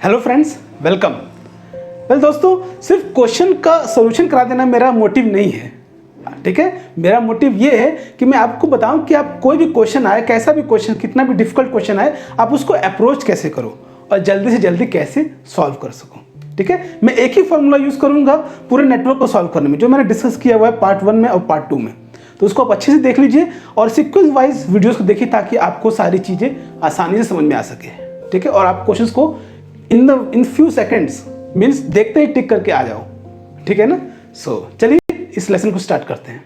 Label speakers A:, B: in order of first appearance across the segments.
A: Hello friends, welcome. Well दोस्तों, सिर्फ question का सॉल्यूशन करा देना मेरा मोटिव नहीं है, ठीक है। मेरा मोटिव ये है कि मैं आपको बताऊं कि आप कोई भी क्वेश्चन आए, कैसा भी क्वेश्चन, कितना भी डिफिकल्ट क्वेश्चन आए, आप उसको अप्रोच कैसे करो और जल्दी से जल्दी कैसे सॉल्व कर सको, ठीक है। मैं एक ही फॉर्मूला यूज़ करूंगा पूरे नेटवर्क को सॉल्व करने में, जो मैंने डिस्कस किया हुआ है पार्ट 1 में और पार्ट 2 में। तो उसको आप अच्छे से देख लीजिए और सीक्वेंस वाइज वीडियोस को देखिए ताकि आपको सारी चीज़ें आसानी से समझ में आ सके, ठीक है। और आप क्वेश्चंस को इन फ्यू सेकेंड्स मीन्स देखते ही टिक करके आ जाओ, ठीक है ना। चलिए इस लेसन को स्टार्ट करते हैं।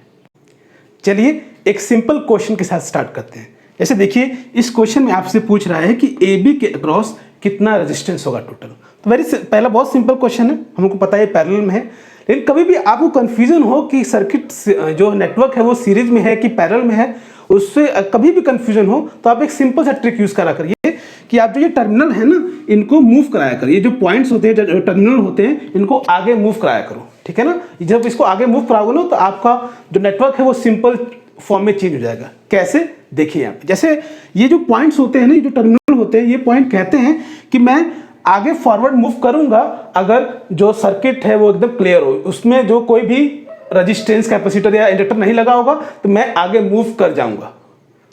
A: चलिए एक सिंपल क्वेश्चन के साथ स्टार्ट करते हैं। जैसे देखिए, इस क्वेश्चन में आपसे पूछ रहा है कि ए बी के अक्रॉस कितना रेजिस्टेंस होगा टोटल। तो पहला बहुत सिंपल क्वेश्चन है, हमको पता है पैरेलल में है। लेकिन कभी भी आपको कंफ्यूजन हो कि सर्किट जो नेटवर्क है वो सीरीज में है कि पैरेलल में है, उससे कभी भी कंफ्यूजन हो तो आप एक सिंपल सा ट्रिक यूज करा करिए कि आप जो ये टर्मिनल है ना, इनको मूव कराया करो। ये जो पॉइंट्स होते हैं, जो टर्मिनल होते हैं, इनको आगे मूव कराया करो, ठीक है ना। जब इसको आगे मूव कराओगे ना तो आपका जो नेटवर्क है वो सिंपल फॉर्म में चेंज हो जाएगा। कैसे, देखिए यहाँ पे जैसे ये जो पॉइंट्स होते हैं ना, ये जो टर्मिनल होते हैं, ये पॉइंट कहते हैं कि मैं आगे फॉरवर्ड मूव करूंगा अगर जो सर्किट है वो एकदम क्लियर हो, उसमें जो कोई भी रेजिस्टेंस, कैपेसिटर या इंडक्टर नहीं लगा होगा तो मैं आगे मूव कर जाऊंगा।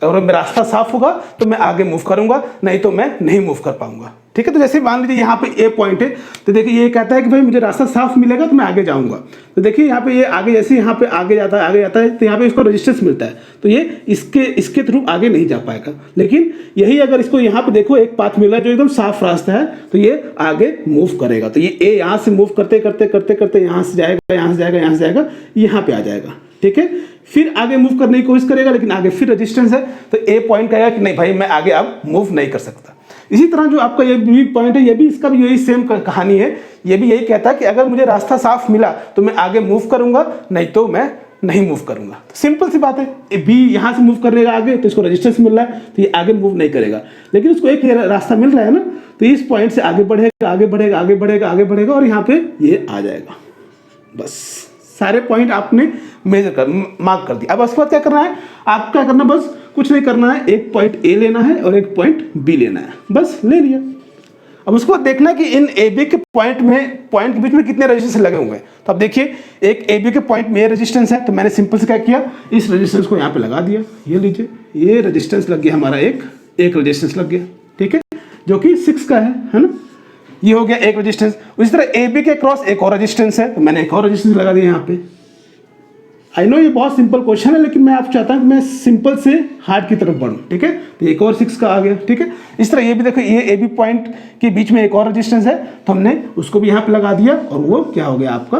A: अगर मेरा रास्ता साफ होगा तो मैं आगे मूव करूंगा, नहीं तो मैं नहीं मूव कर पाऊंगा, ठीक है। तो जैसे मान लीजिए यहाँ पे ए पॉइंट है, तो देखिए ये कहता है कि भाई मुझे रास्ता साफ मिलेगा तो मैं आगे जाऊंगा। तो देखिए यहाँ पे ये आगे, जैसे यहाँ पे आगे जाता है तो यहाँ पे इसको रेजिस्टेंस मिलता है, तो ये इसके थ्रू आगे नहीं जा पाएगा। लेकिन यही अगर इसको यहाँ पे देखो एक पाथ मिला जो एकदम साफ रास्ता है, तो ये आगे मूव करेगा। तो ये ए यहाँ से मूव करते करते करते करते यहाँ से जाएगा, यहाँ से जाएगा, यहाँ से जाएगा, यहाँ पे आ जाएगा, ठीक है। फिर आगे मूव करने की कोशिश करेगा, लेकिन आगे फिर रेजिस्टेंस है, तो ए पॉइंट कहेगा कि नहीं भाई मैं आगे अब मूव नहीं कर सकता। इसी तरह जो आपका ये बी पॉइंट है, ये भी इसका भी यही सेम कहानी है। ये भी यही कहता है कि अगर मुझे रास्ता साफ मिला तो मैं आगे मूव करूंगा, नहीं तो मैं नहीं मूव करूंगा। तो सिंपल सी बात है, बी यहाँ से मूव करेगा आगे तो इसको रेजिस्टेंस मिल रहा है, तो ये आगे मूव नहीं करेगा। लेकिन उसको एक रास्ता मिल रहा है ना, तो इस पॉइंट से आगे बढ़ेगा, आगे बढ़ेगा, आगे बढ़ेगा, आगे बढ़ेगा और यहाँ पे ये आ जाएगा। बस सारे पॉइंट आपने मार्क कर दिया। अब उसके बाद क्या करना है, आप क्या करना, बस कुछ नहीं करना है, एक पॉइंट ए लेना है और एक पॉइंट बी लेना है, बस ले लिया। अब उसको बाद देखना है कि इन ए बी के पॉइंट के बीच में कितने रेजिस्टेंस लगे हुए हैं। तो अब देखिए एक ए बी के पॉइंट में रेजिस्टेंस है, तो मैंने सिंपल से क्या किया, इस रेजिस्टेंस को यहाँ पे लगा दिया। ये लीजिए, ये रेजिस्टेंस लग गया हमारा, एक रेजिस्टेंस लग गया, ठीक है, जो कि 6 का है ना। ये हो गया एक रेजिस्टेंस। उसी तरह ए बी के क्रॉस एक और रेजिस्टेंस है, तो मैंने एक और रेजिस्टेंस लगा दिया यहाँ पे। आई नो ये बहुत सिंपल क्वेश्चन है, लेकिन मैं आप चाहता हूँ कि मैं सिंपल से हार्ड की तरफ बढ़ूँ, ठीक है। तो एक और 6 का आ गया, ठीक है। इस तरह ये भी देखो, ये ए बी पॉइंट के बीच में एक और रेजिस्टेंस है, तो हमने उसको भी यहाँ पे लगा दिया और वो क्या हो गया आपका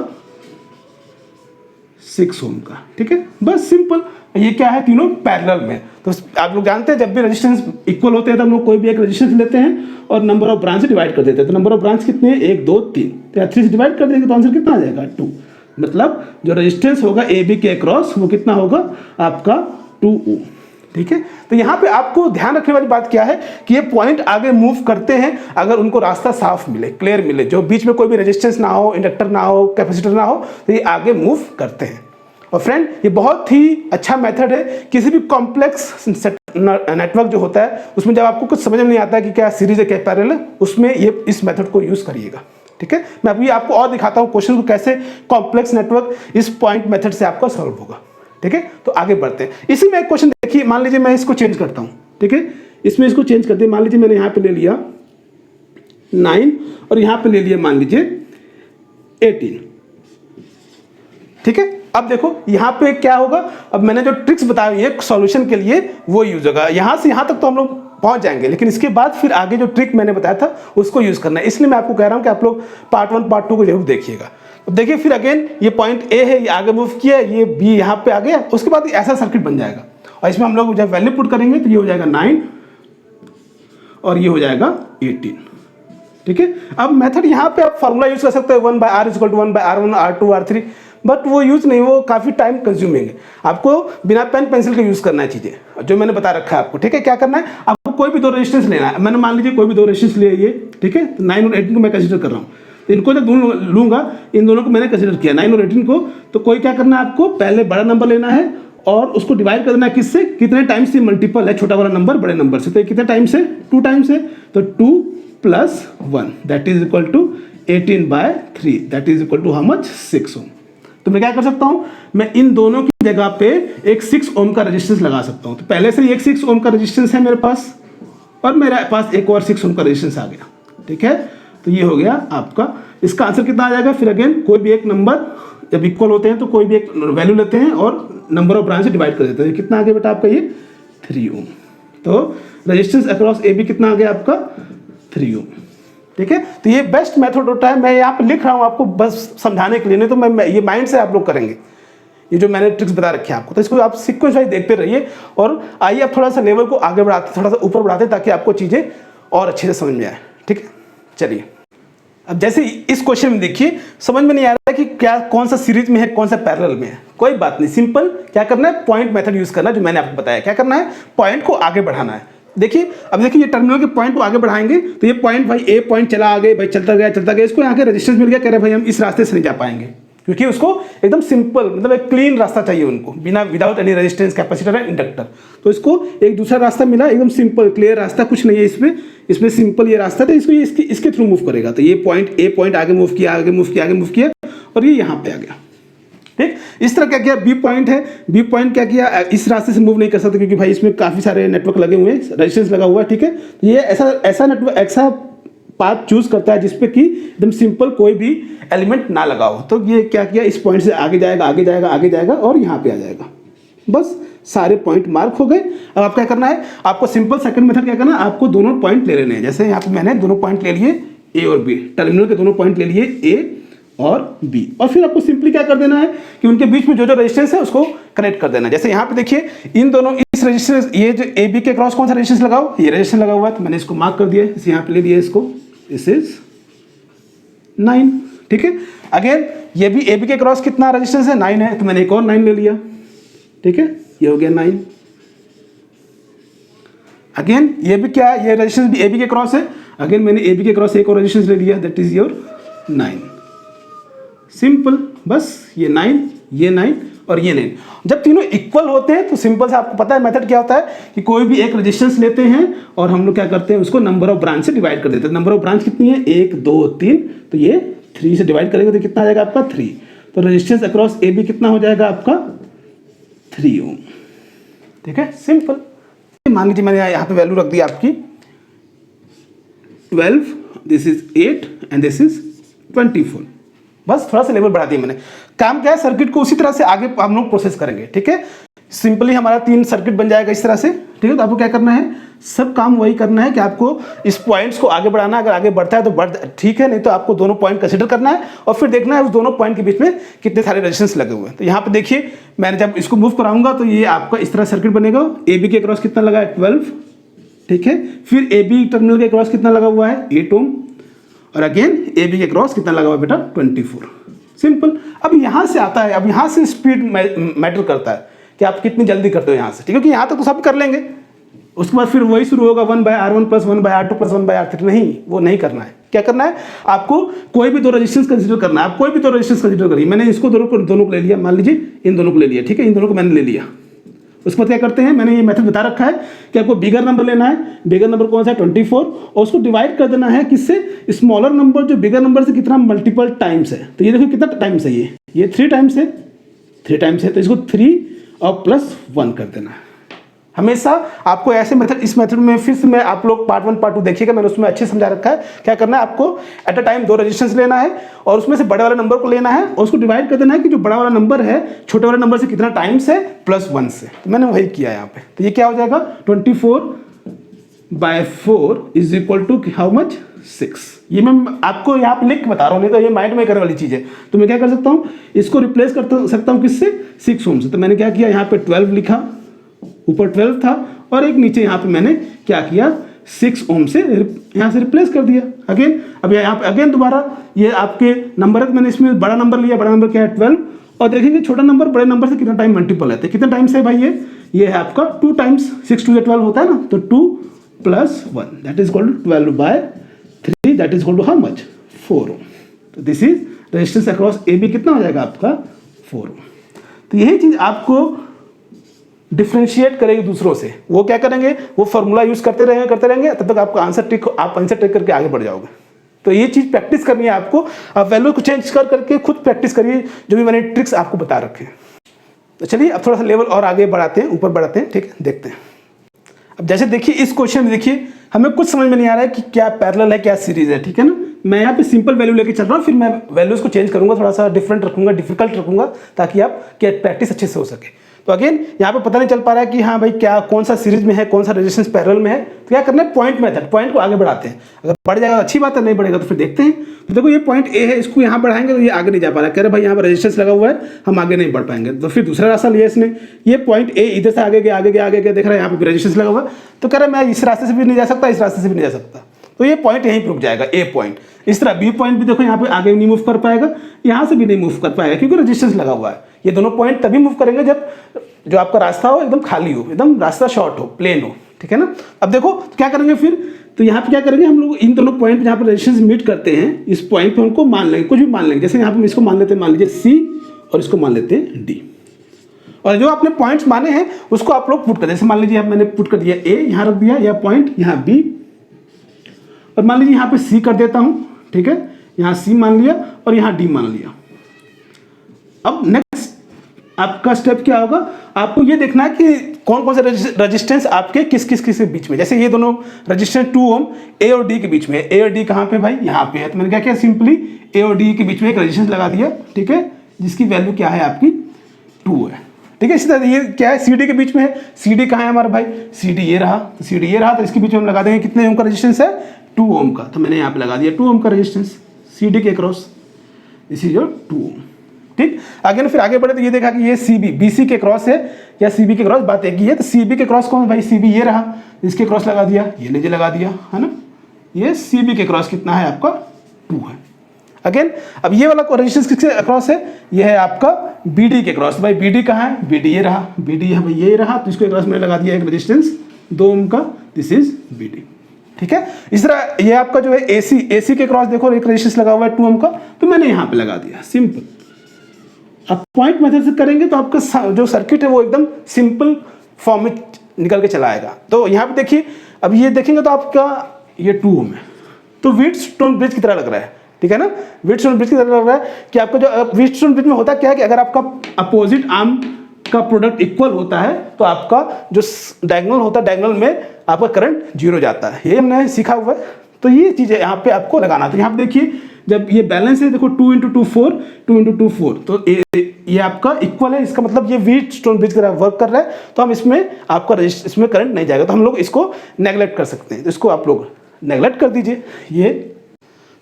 A: 6 ओम का, ठीक है। बस सिंपल, ये क्या है, तीनों पैरेलल में। तो आप लोग जानते हैं जब भी रेजिस्टेंस इक्वल होते हैं तो हम लोग कोई भी एक रेजिस्टेंस लेते हैं और नंबर ऑफ ब्रांच से डिवाइड कर देते हैं। तो नंबर ऑफ ब्रांच कितने हैं, 1 2 3, तो 3 से डिवाइड कर देंगे तो आंसर कितना आ जाएगा, 2। मतलब जो रेजिस्टेंस होगा ए बी के अक्रॉस वो कितना होगा आपका 2 ओम, ठीक है। तो यहाँ पे आपको ध्यान रखने वाली बात क्या है कि ये पॉइंट आगे मूव करते हैं अगर उनको रास्ता साफ मिले, क्लियर मिले, जो बीच में कोई भी रेजिस्टेंस ना हो, इंडक्टर ना हो, कैपेसिटर ना हो, तो ये आगे मूव करते हैं। और फ्रेंड, ये बहुत ही अच्छा मेथड है। किसी भी कॉम्प्लेक्स नेटवर्क जो होता है उसमें जब आपको कुछ समझ में नहीं आता है कि क्या सीरीज है क्या पैरेलल है, उसमें ये इस मेथड को यूज करिएगा, ठीक है। मैं अभी आपको और दिखाता हूँ क्वेश्चन को कैसे कॉम्प्लेक्स नेटवर्क इस पॉइंट मेथड से आपका सॉल्व होगा, ठीक है। तो आगे बढ़ते हैं। इसी में एक क्वेश्चन देखिए, मान लीजिए मैं इसको चेंज करता हूँ, ठीक है। इसमें इसको चेंज करते हैं, मान लीजिए मैंने यहाँ पे ले लिया 9 और यहाँ पे ले लिया मान लीजिए 18, ठीक है। अब देखो यहाँ पे क्या होगा, अब मैंने जो ट्रिक्स बताई है सॉल्यूशन के लिए वो यूज होगा। यहाँ से यहाँ तक तो हम लोग पहुंच जाएंगे, लेकिन इसके बाद फिर आगे जो ट्रिक मैंने बताया था उसको यूज करना है। इसलिए मैं आपको कह रहा हूँ कि आप लोग पार्ट 1 पार्ट 2 को जरूर देखिएगा। अब देखिए फिर अगेन ये पॉइंट ए है, ये आगे मूव किया, ये बी यहाँ पे आ गया, उसके बाद ऐसा सर्किट बन जाएगा और इसमें हम लोग जब वैल्यू पुट करेंगे तो ये हो जाएगा 9 और ये हो जाएगा 18, ठीक है। अब मेथड यहाँ पे आप फॉर्मूला यूज कर सकते हो 1/r = 1/r1 r2 r3, but वो यूज नहीं, वो काफी टाइम कंज्यूमिंग है। आपको बिना पेन पेंसिल के यूज करना है चीजें, जो मैंने बता रखा है आपको, ठीक है। क्या करना है, आपको कोई भी 2 रेजिस्टेंस लेना है। मैंने मान लीजिए कोई भी 2 रेजिस्टेंस लिए ये, ठीक है। 9 और 18 को मैं कंसीडर कर रहा हूँ, तो इनको जब लूंगा, इन दोनों को मैंने कंसीडर किया 9 और 18 को, तो कोई क्या करना है, आपको पहले बड़ा नंबर लेना है और उसको डिवाइड कर देना है किससे, कितने टाइम्स से मल्टीपल है छोटा वाला नंबर बड़े नंबर से। तो कितने टाइम्स है, 2 टाइम्स है, तो 2 plus 1 that is equal to 18/3 that is equal to how much 6 ohm. तो मैं क्या कर सकता हूं, मैं इन दोनों की जगह पे एक 6 ओम का रेजिस्टेंस लगा सकता हूं। तो पहले से ही एक 6 ओम का रेजिस्टेंस है मेरे पास और मेरे पास एक और 6 ओम का रेजिस्टेंस आ गया। ठीक है, तो ये हो गया आपका। इसका आंसर कितना आ जाएगा, फिर अगेन कोई भी एक नंबर जब इक्वल होते हैं तो कोई भी एक वैल्यू लेते हैं और नंबर ऑफ ब्रांच से डिवाइड कर देते हैं। कितना आ गया बेटा आपका, ये 3 ओम। तो रेजिस्टेंस अक्रॉस ए बी कितना आ गया आपका, 3 ओम। ठीक है, तो ये बेस्ट मेथड होता है। मैं यहाँ पे लिख रहा हूँ आपको बस समझाने के लिए, नहीं तो मैं ये माइंड से आप लोग करेंगे। ये जो मैंने ट्रिक्स बता रखे हैं आपको, तो इसको आप सीक्वेंस वाइज देखते रहिए और आइए आप थोड़ा सा लेवल को आगे बढ़ाते, थोड़ा सा ऊपर बढ़ाते, ताकि आपको चीज़ें और अच्छे से समझ में आए। ठीक है, चलिए अब जैसे इस क्वेश्चन में देखिए, समझ में नहीं आ रहा है कि क्या कौन सा सीरीज में है कौन सा पैरेलल में है। कोई बात नहीं, सिंपल क्या करना है, पॉइंट मेथड यूज करना है, जो मैंने आपको बताया। क्या करना है, पॉइंट को आगे बढ़ाना है। देखिए अब देखिए, ये टर्मिनल के पॉइंट को आगे बढ़ाएंगे तो ये पॉइंट भाई ए पॉइंट चला आगे, भाई चलता गया, इसको यहाँ के रेजिस्टेंस मिल गया। कह रहे भाई हम इस रास्ते से नहीं जा पाएंगे, क्योंकि उसको एकदम सिंपल मतलब एक क्लीन रास्ता चाहिए उनको, बिना without any resistance, capacitor and inductor. तो इसको एक दूसरा रास्ता मिला, एकदम सिंपल क्लियर रास्ता, कुछ नहीं है इसमें सिंपल ये रास्ता था। इसको ये इसके थ्रू मूव करेगा। तो ये पॉइंट ए पॉइंट आगे मूव किया, आगे मूव किया और ये यहाँ पे आ गया। ठीक, इस तरह क्या किया, बी पॉइंट है, बी पॉइंट क्या किया, इस रास्ते से मूव नहीं कर सकते क्योंकि भाई इसमें काफी सारे नेटवर्क लगे हुए हैं, रेजिस्टेंस लगा हुआ है। ठीक है, तो ये ऐसा नेटवर्क ऐसा पाथ चूज करता है जिसपे कि एकदम सिंपल कोई भी एलिमेंट ना लगा हो। तो ये क्या किया, इस पॉइंट से आगे जाएगा और यहाँ पे आ जाएगा। बस सारे पॉइंट मार्क हो गए। अब आप क्या करना है, आपको सिंपल सेकंड मेथड क्या करना है, आपको दोनों पॉइंट ले लेने हैं। जैसे यहाँ पे मैंने दोनों पॉइंट ले लिए ए और बी, टर्मिनल के दोनों पॉइंट ले लिए ए और बी, और फिर आपको सिंपली क्या कर देना है कि उनके बीच में जो रेजिस्टेंस है उसको कनेक्ट कर देना है। जैसे यहाँ पे देखिए, इन दोनों इस रेजिस्टेंस, ये जो ए बी के क्रॉस कौन सा रेजिस्टेंस लगाओ, ये रेजिस्टेंस लगा हुआ है, तो मैंने इसको मार्क कर दिया, इसे यहाँ पे ले लिया इसको, दिस इज 9। ठीक है, अगेन ये भी ए बी के क्रॉस कितना रेजिस्टेंस है, 9 है, तो मैंने एक और 9 ले लिया। ठीक है, ये हो गया 9। अगेन ये भी क्या है, ये रेजिस्टेंस भी ए बी के क्रॉस है, अगेन मैंने ए बी के क्रॉस एक और रेजिस्टेंस ले लिया, दैट इज योर 9। सिंपल, बस ये 9, ये 9 और ये 9। जब तीनों इक्वल होते हैं तो सिंपल से आपको पता है मेथड क्या होता है कि कोई भी एक रेजिस्टेंस लेते हैं और हम लोग क्या करते हैं, उसको नंबर ऑफ ब्रांच से डिवाइड कर देते हैं। नंबर ऑफ ब्रांच कितनी है, 1 2 3, तो ये 3 से डिवाइड करेंगे तो कितना आ जाएगा आपका 3। तो रेजिस्टेंस अक्रॉस ए बी कितना हो जाएगा आपका 3 ओम। ठीक है, सिंपल। मान लीजिए मैंने यहाँ पे वैल्यू रख दी आपकी 12, this is 8 and this is 24। बस थोड़ा सा लेवल बढ़ा दिया मैंने। काम क्या है, सर्किट को उसी तरह से आगे हम लोग प्रोसेस करेंगे। ठीक है, सिंपली हमारा 3 सर्किट बन जाएगा इस तरह से। ठीक है, तो आपको क्या करना है, सब काम वही करना है कि आपको इस पॉइंट्स को आगे बढ़ाना है। अगर आगे बढ़ता है तो ठीक है, नहीं तो आपको दोनों पॉइंट कंसीडर करना है और फिर देखना है उस दोनों पॉइंट के बीच में कितने सारे रेजिस्टेंस लगे हुए हैं। तो यहाँ पे देखिए, मैंने जब इसको मूव कराऊंगा तो ये आपका इस तरह सर्किट बनेगा। ए बी के क्रॉस कितना लगा है, 12। ठीक है, फिर ए बी टर्मिनल के क्रॉस कितना लगा हुआ है, 8 ओम, और अगेन ए बी के क्रॉस कितना लगा हुआ है बेटा, 24। सिंपल। अब यहाँ से आता है, अब यहाँ से स्पीड मैटर करता है कि आप कितनी जल्दी करते हो यहाँ से। ठीक है, क्योंकि यहाँ तक तो सब कर लेंगे, उसके बाद फिर वही शुरू होगा 1/R1 + 1/R2 + 1/R3। नहीं, वो नहीं करना है। क्या करना है, आपको कोई भी दो रेजिस्टेंस कंसीडर करना है। आप कोई भी दो रेजिस्टेंस कंसीडर करिए। मैंने इसको दोनों को ले लिया, मान लीजिए इन दोनों को ले लिया। ठीक है, इन दोनों को मैंने ले लिया। उसके बाद क्या करते हैं, मैंने ये मेथड बता रखा है कि आपको बिगर नंबर लेना है। बिगर नंबर कौन सा है, 24, और उसको डिवाइड कर देना है किससे, स्मॉलर नंबर जो बिगर नंबर से कितना मल्टीपल टाइम्स है। तो ये देखो कितना टाइम्स है, ये 3 टाइम्स है, 3 टाइम्स है, तो इसको 3 और +1 कर देना है। हमेशा आपको ऐसे मेथड, इस मेथड में फिर से मैं आप लोग पार्ट 1 पार्ट 2 देखिएगा, मैंने उसमें अच्छे समझा रखा है। क्या करना है, आपको एट अ टाइम 2 रेजिस्टेंस लेना है और उसमें से बड़े वाले नंबर को लेना है और उसको डिवाइड कर देना है कि जो बड़ा वाला नंबर है छोटे वाले नंबर से कितना टाइम्स है, +1 से। तो मैंने वही किया यहाँ पे। तो ये क्या हो जाएगा, 24/4 is equal to how much, 6। ये मैं आपको यहाँ पे लिख के बता रहा हूँ, नहीं तो ये माइंड मेकर वाली चीज़ है। तो मैं क्या कर सकता हूँ, इसको रिप्लेस कर सकता हूँ किससे, 6 ओम से। तो मैंने क्या किया, यहाँ पे 12 लिखा, ऊपर 12 था, और एक नीचे यहाँ पे मैंने क्या किया, 6 ओम से यहाँ से रिप्लेस कर दिया। अगेन अब यहाँ पे अगेन दोबारा ये आपके नंबर है, मैंने इसमें बड़ा नंबर लिया। बड़ा नंबर क्या है, 12, और देखेंगे छोटा नंबर बड़े नंबर से कितना टाइम मल्टीपल है। तो कितना टाइम्स है भाई, ये है आपका 2 टाइम्स। 6 2 12 होता है ना, तो 2 + 1 that is equal to 12/3 that is equal to how much, 4 ohm. तो this is resistance across A B कितना हो जाएगा आपका, 4 ओम। तो यही चीज़ आपको डिफ्रेंशिएट करेंगे दूसरों से, वो क्या करेंगे, वो फॉर्मूला यूज करते रहेंगे तब तक आपका आप आंसर ट्रिक करके आगे बढ़ जाओगे। तो ये चीज प्रैक्टिस करनी है आपको, आप वैल्यू को चेंज कर करके खुद प्रैक्टिस करिए जो भी मैंने ट्रिक्स आपको बता रखे हैं। तो चलिए अब थोड़ा सा लेवल और आगे बढ़ाते हैं, ऊपर बढ़ाते हैं, ठीक है, देखते हैं। अब जैसे देखिए इस क्वेश्चन में देखिए हमें कुछ समझ में नहीं आ रहा है कि क्या पैरेलल है क्या सीरीज है, ठीक है ना। मैं यहाँ पे सिंपल वैल्यू लेके चल रहा हूँ, फिर मैं वैल्यूज को चेंज करूंगा, थोड़ा सा डिफरेंट रखूंगा, डिफिकल्ट रखूंगा, ताकि आप प्रैक्टिस अच्छे से हो सके। तो अगेन यहाँ पे पता नहीं चल पा रहा है कि हाँ भाई क्या कौन सा सीरीज में है, कौन सा रेजिस्टेंस पैरेलल में है, तो क्या करना है, पॉइंट मेथड, पॉइंट को आगे बढ़ाते हैं। अगर बढ़ जाएगा तो अच्छी बात है, नहीं बढ़ेगा तो फिर देखते हैं। तो देखो ये पॉइंट ए है, इसको यहाँ बढ़ाएंगे तो ये आगे नहीं जा पा रहा है, कह रहे भाई यहाँ पर रेजिस्टेंस लगा हुआ है, हम आगे नहीं बढ़ पाएंगे। तो फिर दूसरा रास्ता लिया इसने, ये पॉइंट ए इधर से आगे गया देख रहा है यहाँ पे रेजिस्टेंस लगा हुआ है, तो कह रहा है मैं इस रास्ते से भी नहीं जा सकता, इस रास्ते से भी नहीं जा सकता, तो ये पॉइंट यहीं रुक जाएगा, ए पॉइंट। इस तरह बी पॉइंट भी देखो यहाँ पे आगे नहीं मूव कर पाएगा, यहाँ से भी नहीं मूव कर पाएगा क्योंकि रेजिस्टेंस लगा हुआ है। ये दोनों पॉइंट तभी मूव करेंगे जब जो आपका रास्ता हो एकदम खाली हो, एकदम रास्ता शॉर्ट हो, प्लेन हो, ठीक है ना। अब देखो तो क्या करेंगे फिर, तो यहाँ पे क्या करेंगे हम लोग, इन दोनों पॉइंट जहाँ पर रेजिस्टेंस मीट करते हैं, इस पॉइंट पे उनको मान लेंगे, कुछ भी मान लेंगे। जैसे यहाँ पे हम इसको मान लेते हैं, मान लीजिए सी, और इसको मान लेते हैं डी, और जो आपने पॉइंट्स माने हैं उसको आप लोग पुट कर, जैसे मान लीजिए मैंने पुट कर दिया ए, यहाँ रख दिया, यह पॉइंट यहाँ बी, और मान लीजिए यहाँ पे सी कर देता हूँ, ठीक है, यहाँ सी मान लिया और यहाँ डी मान लिया। अब नेक्स्ट आपका स्टेप क्या होगा, आपको ये देखना है कि कौन कौन से रेजिस्टेंस आपके किस किस के बीच में। जैसे ये दोनों रेजिस्टेंस 2 ओम ए और डी के बीच में, ए और डी कहाँ पे भाई, यहाँ पे है, तो मैंने क्या किया, सिंपली ए और डी के बीच में एक रेजिस्टेंस लगा दिया, ठीक है, जिसकी वैल्यू क्या है आपकी 2 है, ठीक है। इसी तरह ये क्या है, सी डी के बीच में है, सी डी कहाँ है हमारा भाई, सी डी ये रहा, तो सी डी ये रहा, तो इसके बीच में हम लगा देंगे कितने ओम का रेजिस्टेंस है, 2 ओम का, तो मैंने यहाँ पे लगा दिया 2 ओम का रेजिस्टेंस सी डी के क्रॉस, दिस इज योर 2 ओम, ठीक। आगे फिर आगे बढ़े तो ये देखा कि ये सी बी, बी सी के क्रॉस है या सी बी के क्रॉस, बात एक ही है। तो सी बी के क्रॉस कौन है भाई, सी बी ये रहा, इसके क्रॉस लगा दिया, ये लीजिए लगा दिया, है ना। ये सी बी के क्रॉस कितना है आपका 2 है। अगेन अब ये वाला रेजिस्टेंस किसके क्रॉस है, ये है आपका बी डी के क्रॉस, भाई बी डी कहाँ है, बी डी ये रहा, बी डी है भाई ये रहा, तो इसको क्रॉस मैंने लगा दिया एक रेजिस्टेंस 2 ओम का, दिस इज बी डी, ठीक है। इस तरह ये आपका जो है एसी, एसी के क्रॉस देखो एक रेजिस्टेंस लगा हुआ है 2 ओम का, तो मैंने यहाँ पे लगा दिया, सिंपल। आप पॉइंट मेथड से करेंगे तो आपका जो सर्किट है वो एकदम सिंपल फॉर्म में निकल के चला आएगा। तो यहाँ पे देखिए, अब ये देखेंगे तो आपका ये 2 ओम है, तो व्हीटस्टोन ब्रिज की तरह लग रहा है, ठीक है ना, व्हीटस्टोन ब्रिज की तरह लग रहा है कि आपका जो व्हीटस्टोन ब्रिज में होता क्या है कि अगर आपका अपोजिट आर्म का प्रोडक्ट इक्वल होता है तो आपका जो डायगोनल होता है, डायगोनल में आपका करंट 0 जाता है, ये हमने सीखा हुआ है। तो ये चीज़ें यहाँ पे आपको लगाना। तो यहाँ पे देखिए जब ये बैलेंस है, देखो 2 × 2 4, 2 × 2 4, तो ये आपका इक्वल है, इसका मतलब ये व्हीटस्टोन ब्रिज की तरह वर्क कर रहा है, तो हम इसमें आपका इसमें करंट नहीं जाएगा, तो हम लोग इसको नेगलेक्ट कर सकते हैं, तो इसको आप लोग नेगलेक्ट कर दीजिए। ये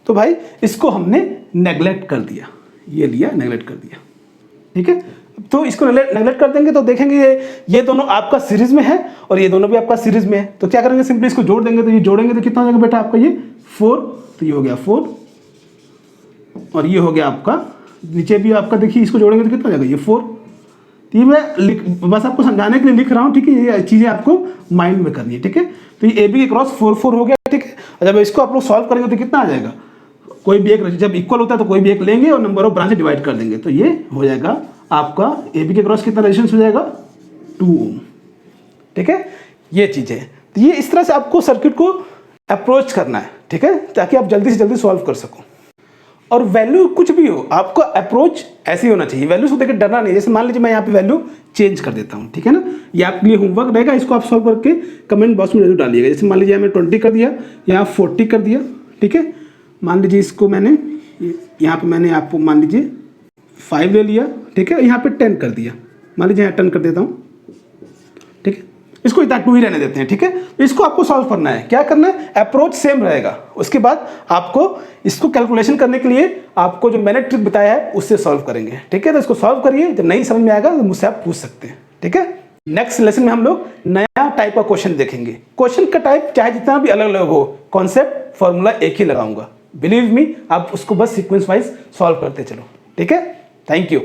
A: तो भाई इसको हमने नेगलेक्ट कर दिया, ये लिया नेगलेक्ट कर दिया, ठीक है। तो इसको नेगलेक्ट कर देंगे तो देखेंगे ये दोनों आपका सीरीज में है और ये दोनों भी आपका सीरीज में है, तो क्या करेंगे, सिंपली इसको जोड़ देंगे, तो ये जोड़ेंगे तो कितना हो जाएगा बेटा आपका, ये 4, तो ये हो गया 4, और ये हो गया आपका नीचे भी आपका, देखिए इसको जोड़ेंगे तो कितना हो जाएगा, ये 4। तो ये मैं बस आपको समझाने के लिए लिख रहा हूँ, ठीक है, ये चीज़ें आपको माइंड में करनी है, ठीक है। तो ये ए बी के क्रॉस 4 4 हो गया, ठीक है। और जब इसको आप लोग सॉल्व करेंगे तो कितना आ जाएगा, कोई भी एक जब इक्वल होता है तो कोई भी एक लेंगे और नंबर ऑफ ब्रांच डिवाइड कर देंगे, तो ये हो जाएगा आपका ए बी के क्रॉस कितना रेजिस्टेंस हो जाएगा 2 ओम, ठीक है। ये चीज़ें, तो ये इस तरह से आपको सर्किट को अप्रोच करना है, ठीक है, ताकि आप जल्दी से जल्दी सॉल्व कर सको। और वैल्यू कुछ भी हो, आपका अप्रोच ऐसे ही होना चाहिए, वैल्यू को देखकर डरना नहीं। जैसे मान लीजिए मैं यहाँ पे वैल्यू चेंज कर देता हूँ, ठीक है ना, ये आपके लिए होमवर्क रहेगा, इसको आप सॉल्व करके कमेंट बॉक्स में जरूर डालिएगा। जैसे मान लीजिए मैंने 20 कर दिया, यहाँ 40 कर दिया, ठीक है। मान लीजिए इसको मैंने यहाँ पे मैंने आपको मान लीजिए 5 ले लिया, ठीक है, यहाँ पे 10 कर दिया, मान लीजिए यहाँ 10 कर देता हूँ, ठीक है। इसको इतना 2 ही रहने देते हैं, ठीक है। इसको आपको सॉल्व करना है, क्या करना है, अप्रोच सेम रहेगा। उसके बाद आपको इसको कैलकुलेशन करने के लिए आपको जो मैंने ट्रिक बताया है उससे सॉल्व करेंगे, ठीक है। तो इसको सॉल्व करिए, जब नहीं समझ में आएगा तो मुझसे आप पूछ सकते हैं, ठीक है। नेक्स्ट लेसन में हम लोग नया टाइप का क्वेश्चन देखेंगे। क्वेश्चन का टाइप चाहे जितना भी अलग अलग हो, कॉन्सेप्ट फॉर्मूला एक ही लगाऊंगा, बिलीव मी, आप उसको बस सीक्वेंस वाइज सॉल्व करते चलो, ठीक है। Thank you.